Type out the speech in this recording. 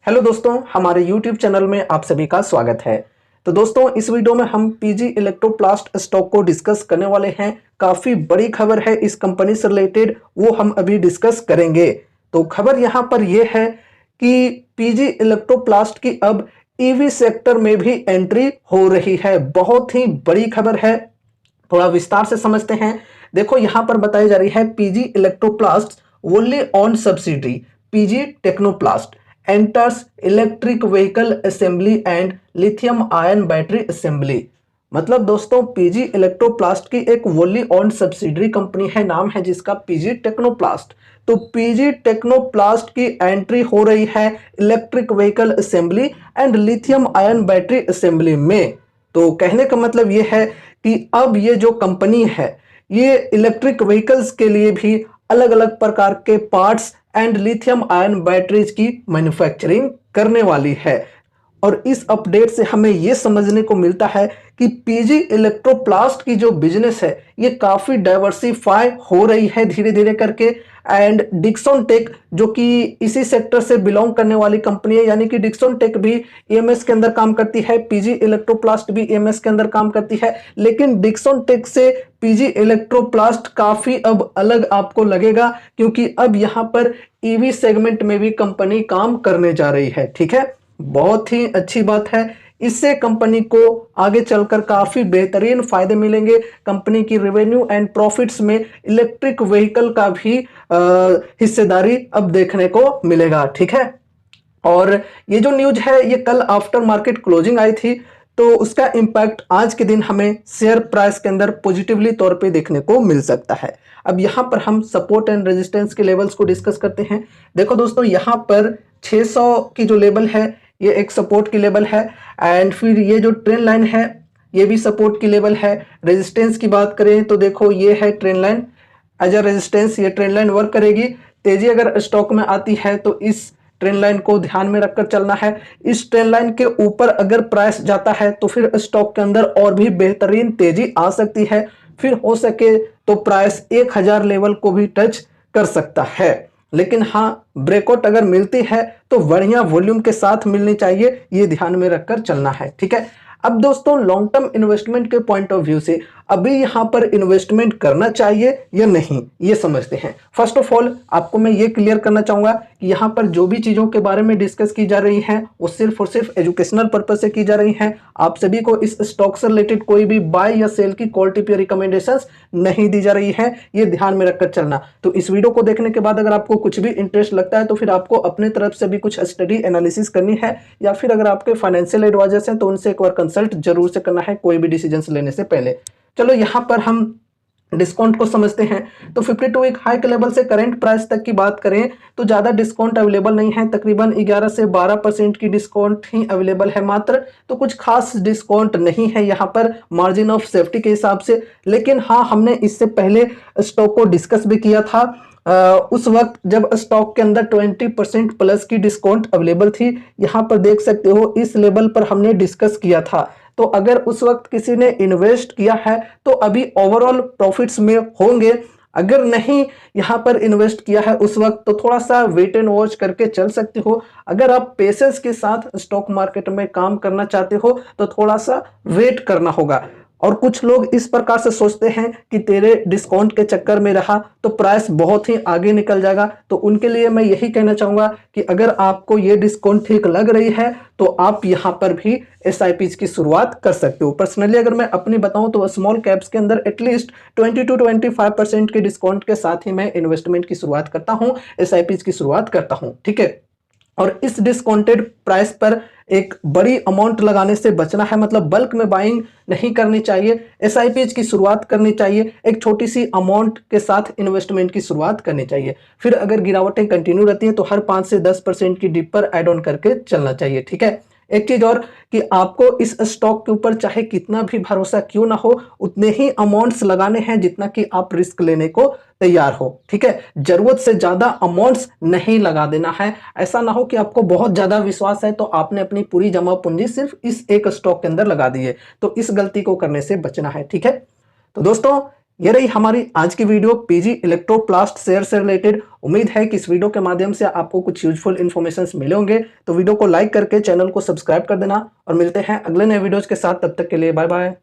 Hello दोस्तों, हमारे YouTube channel में आप सभी का स्वागत है। तो दोस्तों, इस वीडियो में हम पीजी इलेक्ट्रोप्लास्ट स्टॉक को डिस्कस करने वाले हैं। काफी बड़ी खबर है इस कंपनी से रिलेटेड, वो हम अभी डिस्कस करेंगे। तो खबर यहाँ पर यह है कि पीजी इलेक्ट्रोप्लास्ट की अब ईवी सेक्टर में भी एंट्री हो रही है। बहुत ही बड़ी खबर है, थोड़ा विस्तार से समझते हैं। देखो, यहाँ पर बताई जा रही है PG Electroplast only on subsidy PG Technoplast enters electric vehicle assembly and lithium ion battery assembly. मतलब दोस्तों, पीजी इलेक्ट्रोप्लास्ट की एक वोली ऑन सब्सिडरी कंपनी है, नाम है जिसका पीजी टेक्नोप्लास्ट। तो पीजी टेक्नोप्लास्ट की एंट्री हो रही है electric vehicle assembly and lithium ion battery assembly में। तो कहने का मतलब यह है कि अब ये जो कंपनी है ये इलेक्ट्रिक व्हीकल्स के लिए भी अलग अलग प्रकार के parts and lithium ion batteries की मैन्युफैक्चरिंग करने वाली है। और इस अपडेट से हमें यह समझने को मिलता है कि पीजी इलेक्ट्रोप्लास्ट की जो बिजनेस है ये काफी डाइवर्सिफाई हो रही है धीरे धीरे करके। एंड डिक्सन टेक, जो कि इसी सेक्टर से बिलोंग करने वाली कंपनी है, यानी कि डिक्सन टेक भी ईएमएस के अंदर काम करती है, पीजी इलेक्ट्रोप्लास्ट भी ईएमएस के अंदर काम करती है। लेकिन डिक्सन टेक से पीजी इलेक्ट्रोप्लास्ट काफी अब अलग आपको लगेगा, क्योंकि अब यहां पर ईवी सेगमेंट में भी कंपनी काम करने जा रही है। ठीक है, बहुत ही अच्छी बात है। इससे कंपनी को आगे चलकर काफी बेहतरीन फायदे मिलेंगे। कंपनी की रेवेन्यू एंड प्रॉफिट्स में इलेक्ट्रिक व्हीकल का भी हिस्सेदारी अब देखने को मिलेगा। ठीक है, और ये जो न्यूज है ये कल आफ्टर मार्केट क्लोजिंग आई थी, तो उसका इंपैक्ट आज के दिन हमें शेयर प्राइस के अंदर पॉजिटिवली तौर पे देखने को मिल सकता है। अब यहाँ पर हम सपोर्ट एंड रेजिस्टेंस के लेवल्स को डिस्कस करते हैं। देखो दोस्तों, यहाँ पर 600 की जो लेवल है ये एक सपोर्ट की लेवल है, एंड फिर ये जो ट्रेंड लाइन है ये भी सपोर्ट की लेवल है। रेजिस्टेंस की बात करें तो देखो ये है trend line as a resistance, ये ट्रेंड लाइन वर्क करेगी। तेजी अगर स्टॉक में आती है तो इस ट्रेंड लाइन को ध्यान में रखकर चलना है। इस ट्रेंड लाइन के ऊपर अगर प्राइस जाता है तो फिर स्टॉक के अंदर और भी बेहतरीन तेजी आ सकती है। फिर हो सके तो प्राइस 1000 लेवल को भी टच कर सकता है। लेकिन हाँ, ब्रेकआउट अगर मिलती है तो बढ़िया वॉल्यूम के साथ मिलनी चाहिए, ये ध्यान में रखकर चलना है। ठीक है, अब दोस्तों, लॉन्ग टर्म इन्वेस्टमेंट के पॉइंट ऑफ व्यू से अभी यहां पर इन्वेस्टमेंट करना चाहिए या नहीं, ये समझते हैं। फर्स्ट ऑफ ऑल आपको मैं ये क्लियर करना चाहूंगा कि यहां पर जो भी चीजों के बारे में डिस्कस की जा रही हैं वो सिर्फ और सिर्फ एजुकेशनल पर्पज से की जा रही हैं। आप सभी को इस स्टॉक से रिलेटेड कोई भी बाय या सेल की कॉल टिप या रिकमेंडेशंस नहीं दी जा रही है, ये ध्यान में रखकर चलना। तो इस वीडियो को देखने के बाद अगर आपको कुछ भी इंटरेस्ट लगता है तो फिर आपको अपने तरफ से भी कुछ स्टडी एनालिसिस करनी है, या फिर अगर आपके फाइनेंशियल एडवाइजर्स हैं तो उनसे एक बार कंसल्ट जरूर से करना है कोई भी डिसीजन लेने से पहले। चलो यहाँ पर हम डिस्काउंट को समझते हैं। तो 52 वीक हाई के लेवल से करंट प्राइस तक की बात करें तो ज़्यादा डिस्काउंट अवेलेबल नहीं है, तकरीबन 11 से 12% की डिस्काउंट ही अवेलेबल है मात्र। तो कुछ खास डिस्काउंट नहीं है यहाँ पर मार्जिन ऑफ सेफ्टी के हिसाब से। लेकिन हाँ, हमने इससे पहले स्टॉक को डिस्कस भी किया था, उस वक्त जब स्टॉक के अंदर 20% प्लस की डिस्काउंट अवेलेबल थी। यहाँ पर देख सकते हो इस लेवल पर हमने डिस्कस किया था। तो अगर उस वक्त किसी ने इन्वेस्ट किया है तो अभी ओवरऑल प्रॉफिट्स में होंगे। अगर नहीं यहाँ पर इन्वेस्ट किया है उस वक्त तो थोड़ा सा वेट एंड वॉच करके चल सकते हो। अगर आप पेशेंस के साथ स्टॉक मार्केट में काम करना चाहते हो तो थोड़ा सा वेट करना होगा। और कुछ लोग इस प्रकार से सोचते हैं कि तेरे डिस्काउंट के चक्कर में रहा तो प्राइस बहुत ही आगे निकल जाएगा। तो उनके लिए मैं यही कहना चाहूंगा कि अगर आपको ये डिस्काउंट ठीक लग रही है तो आप यहां पर भी एसआईपीज की शुरुआत कर सकते हो। पर्सनली अगर मैं अपनी बताऊं तो स्मॉल कैप्स के अंदर एटलीस्ट 20 to 25% के डिस्काउंट के साथ ही मैं इन्वेस्टमेंट की शुरुआत करता हूं, एसआईपीज की शुरुआत करता हूं। ठीक है, और इस डिस्काउंटेड प्राइस पर एक बड़ी अमाउंट लगाने से बचना है, मतलब बल्क में बाइंग नहीं करनी चाहिए। एसआईपीज की शुरुआत करनी चाहिए, एक छोटी सी अमाउंट के साथ इन्वेस्टमेंट की शुरुआत करनी चाहिए। फिर अगर गिरावटें कंटिन्यू रहती हैं तो हर 5 से 10% की डिप पर ऐड ऑन करके चलना चाहिए। ठीक है, एक चीज और कि आपको इस स्टॉक के ऊपर चाहे कितना भी भरोसा क्यों ना हो उतने ही अमाउंट्स लगाने हैं जितना कि आप रिस्क लेने को तैयार हो। ठीक है, जरूरत से ज्यादा अमाउंट्स नहीं लगा देना है। ऐसा ना हो कि आपको बहुत ज्यादा विश्वास है तो आपने अपनी पूरी जमा पूंजी सिर्फ इस एक स्टॉक के अंदर लगा दी है, तो इस गलती को करने से बचना है। ठीक है, तो दोस्तों ये रही हमारी आज की वीडियो पीजी इलेक्ट्रोप्लास्ट शेयर से रिलेटेड। उम्मीद है कि इस वीडियो के माध्यम से आपको कुछ यूजफुल इन्फॉर्मेशन मिले होंगे। तो वीडियो को लाइक करके चैनल को सब्सक्राइब कर देना और मिलते हैं अगले नए वीडियोज के साथ। तब तक के लिए बाय बाय।